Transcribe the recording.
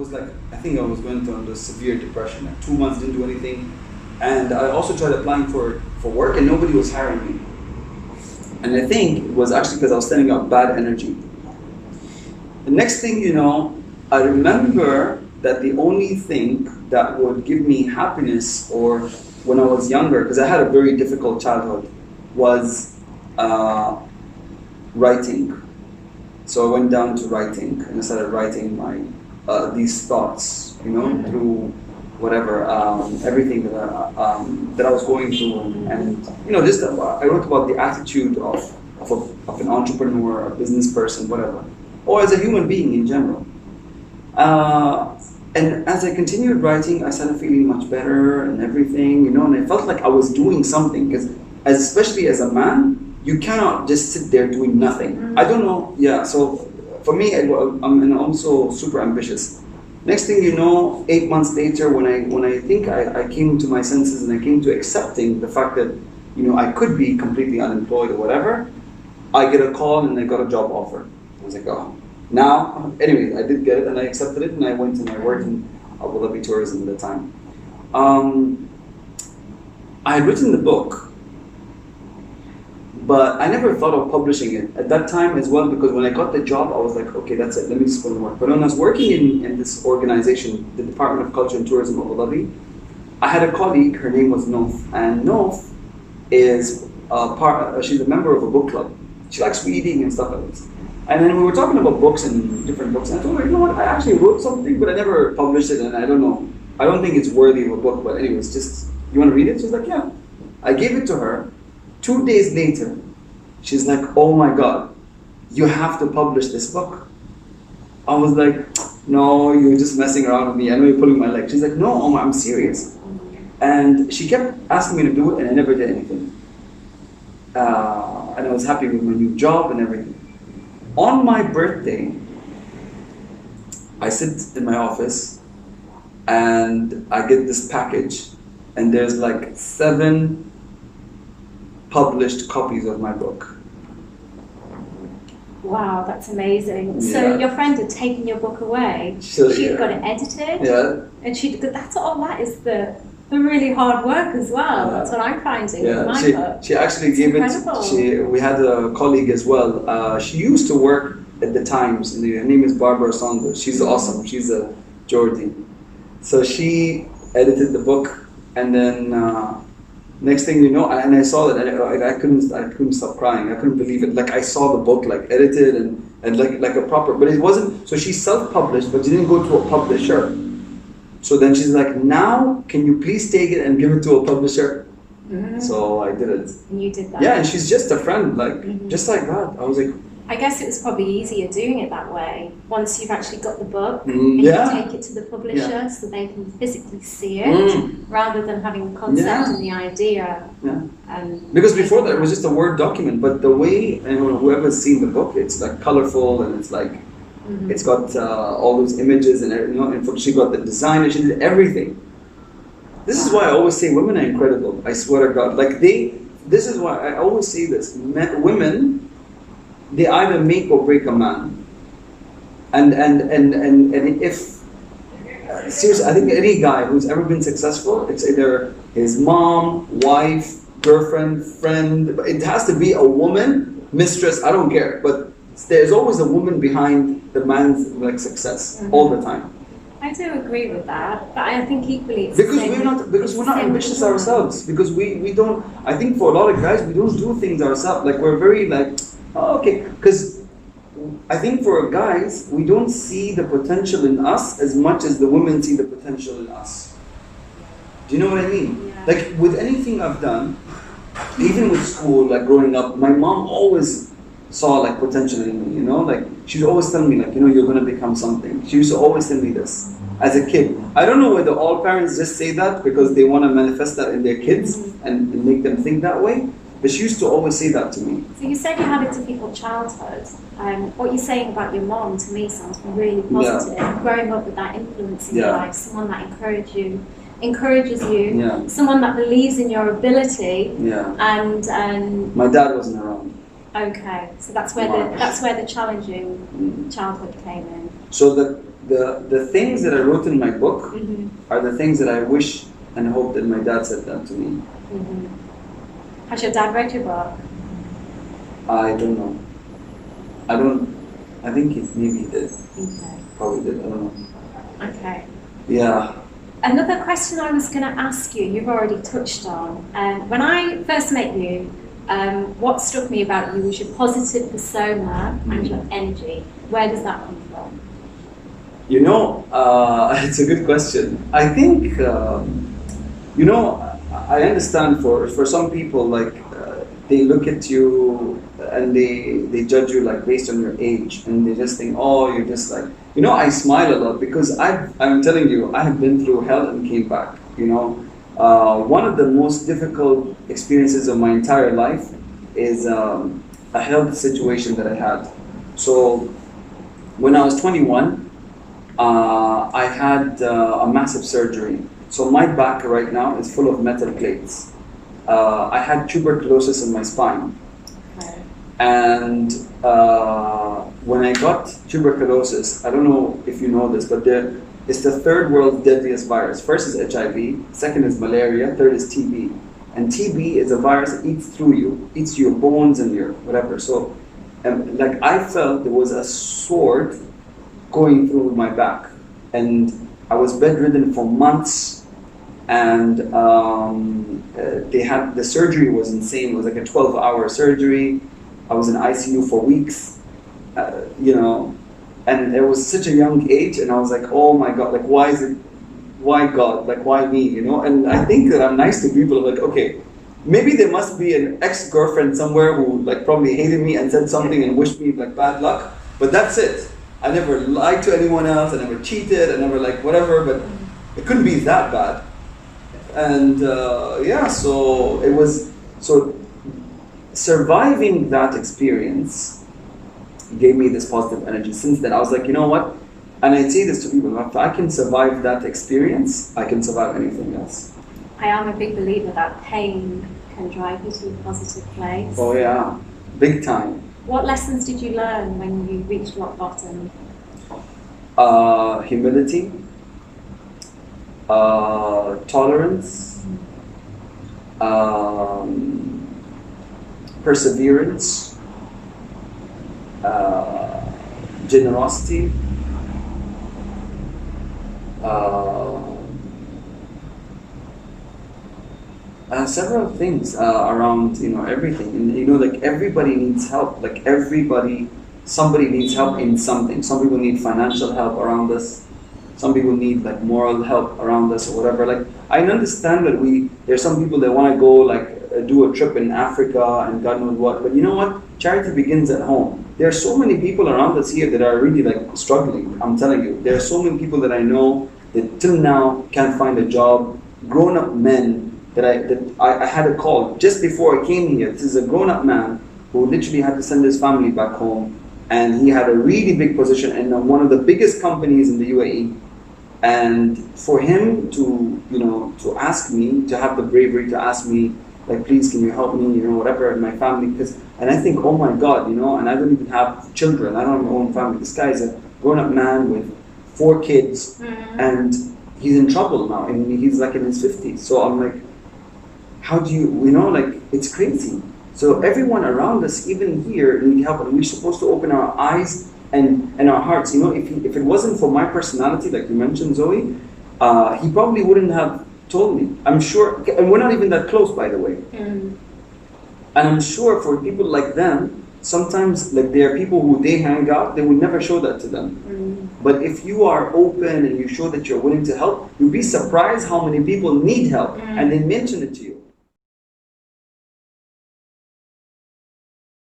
was like, I think I was going through a severe depression. Like 2 months, didn't do anything. And I also tried applying for work and nobody was hiring me. And I think it was actually because I was sending out bad energy. The next thing you know, I remember that the only thing that would give me happiness, or when I was younger, because I had a very difficult childhood, was writing. So I went down to writing and I started writing my these thoughts, through whatever, everything that I was going through, and just I wrote about the attitude of an entrepreneur, a business person, whatever, or as a human being in general. And as I continued writing, I started feeling much better and everything, and I felt like I was doing something, because especially as a man, you cannot just sit there doing nothing. I don't know, so for me, I'm also super ambitious. Next thing you know, 8 months later, when I think I came to my senses and I came to accepting the fact that, I could be completely unemployed or whatever, I get a call and I got a job offer. I was like, oh. Now, anyway, I did get it and I accepted it and I went and I worked in Abu Dhabi tourism at the time. I had written the book, but I never thought of publishing it at that time as well, because when I got the job, I was like, okay, that's it, let me just go and work. But when I was working in this organization, the Department of Culture and Tourism of Abu Dhabi, I had a colleague, her name was Nof, and Nof is she's a member of a book club. She likes reading and stuff like this. And then we were talking about books and different books, and I told her, you know what, I actually wrote something, but I never published it, and I don't know. I don't think it's worthy of a book, but anyways, just, you want to read it? She's like, yeah. I gave it to her. 2 days later, she's like, oh my God, you have to publish this book. I was like, no, you're just messing around with me. I know you're pulling my leg. She's like, no, Omar, I'm serious. And she kept asking me to do it, and I never did anything. And I was happy with my new job and everything. On my birthday, I sit in my office and I get this package, and there's like 7 published copies of my book. Wow, that's amazing. Yeah. So your friend had taken your book away. She'd got it edited. Yeah. And that's all that is the really hard work as well. That's what I'm finding with my book. She actually gave it. We had a colleague as well. She used to work at the Times. Her name is Barbara Saunders. She's awesome. She's a Geordie. So she edited the book, and then next thing you know, and I saw it, and I couldn't stop crying. I couldn't believe it. Like, I saw the book like edited and like a proper, but it wasn't. So she self-published, but she didn't go to a publisher. So then she's like, now can you please take it and give it to a publisher? Mm-hmm. So I did it. And you did that? Yeah, and she's just a friend, like just like that. I was like, I guess it was probably easier doing it that way. Once you've actually got the book, and you take it to the publisher so they can physically see it, rather than having the concept and the idea. Yeah. Because before that, it was just a Word document. But the way, whoever's seen the book, it's like colorful, and it's like it's got all those images, and and she got the design, and she did everything. This is why I always say women are incredible. I swear to God, this is why I always say this: women, they either make or break a man. And if seriously, I think any guy who's ever been successful, it's either his mom, wife, girlfriend, friend. It has to be a woman, mistress. I don't care, but there's always a woman behind the man's success all the time. I do agree with that, but I think equally it's because we're not ambitious ourselves. Because we don't. I think for a lot of guys, we don't do things ourselves. Like, we're very okay. Because I think for guys, we don't see the potential in us as much as the women see the potential in us. Do you know what I mean? Yeah. Like, with anything I've done, even with school, like growing up, my mom always saw potential in me, she'd always tell me you're going to become something. She used to always tell me this as a kid. I don't know whether all parents just say that because they want to manifest that in their kids and make them think that way, but she used to always say that to me. So you said you had a difficult childhood. What you're saying about your mom to me sounds really positive. Growing up with that influence in your life, someone that encourages you, someone that believes in your ability, and my dad wasn't around. Okay, so that's where the challenging childhood came in. So the things that I wrote in my book are the things that I wish and hope that my dad said that to me. Has your dad read your book? I don't know. I think maybe he did. Okay. Probably did. I don't know. Okay. Yeah. Another question I was going to ask you, you've already touched on. When I first met you, what struck me about you was your positive persona and your energy. Where does that come from? You know, it's a good question. I think, you know, I understand for some people, like, they look at you and they judge you like based on your age, and they just think, oh, you're just like, you know, I smile a lot because I'm telling you, I have been through hell and came back, you know. One of the most difficult experiences of my entire life is a health situation that I had. So when I was 21, I had a massive surgery. So my back right now is full of metal plates. I had tuberculosis in my spine. Okay. And when I got tuberculosis, I don't know if you know this, but it's the third world's deadliest virus. First is HIV, second is malaria, third is TB. And TB is a virus that eats through you, eats your bones and your whatever. So, like, I felt there was a sword going through my back, and I was bedridden for months. And they had the surgery was insane. It was like a 12-hour surgery. I was in ICU for weeks, you know, and it was such a young age. And I was like, oh my God, like, why God, like, why me, you know? And I think that I'm nice to people. Like, okay, maybe there must be an ex-girlfriend somewhere who like probably hated me and said something and wished me like bad luck. But that's it. I never lied to anyone else. I never cheated. I never like whatever. But it couldn't be that bad. And yeah, so it was, so surviving that experience gave me this positive energy. Since then, I was like, you know what? And I say this to people, if I can survive that experience, I can survive anything else. I am a big believer that pain can drive you to a positive place. Oh yeah, big time. What lessons did you learn when you reached rock bottom? Humility. Tolerance, perseverance, generosity, several things around, you know, everything. And you know, like, everybody needs help. Like, somebody needs help in something. Some people need financial help around us. Some people need like moral help around us or whatever. Like, I understand that there's some people that want to go like do a trip in Africa and God knows what. But you know what? Charity begins at home. There are so many people around us here that are really like struggling. I'm telling you, there are so many people that I know that till now can't find a job. Grown-up men that I had a call just before I came here. This is a grown-up man who literally had to send his family back home, and he had a really big position in one of the biggest companies in the UAE. And for him to, you know, to ask me, to have the bravery to ask me, like, please, can you help me, you know, whatever, and my family, and I think, oh my God, you know, and I don't even have children, I don't have my own family. This guy is a grown-up man with 4 kids, and he's in trouble now, and he's like in his 50s. So I'm like, how do you know, like, it's crazy. So everyone around us, even here, need help, and we're supposed to open our eyes and our hearts. You know, if it wasn't for my personality, like you mentioned, Zoe, he probably wouldn't have told me. I'm sure, and we're not even that close, by the way. And I'm sure for people like them, sometimes like there are people who they hang out, they will never show that to them. But if you are open and you show that you're willing to help, you'll be surprised how many people need help, and they mention it to you.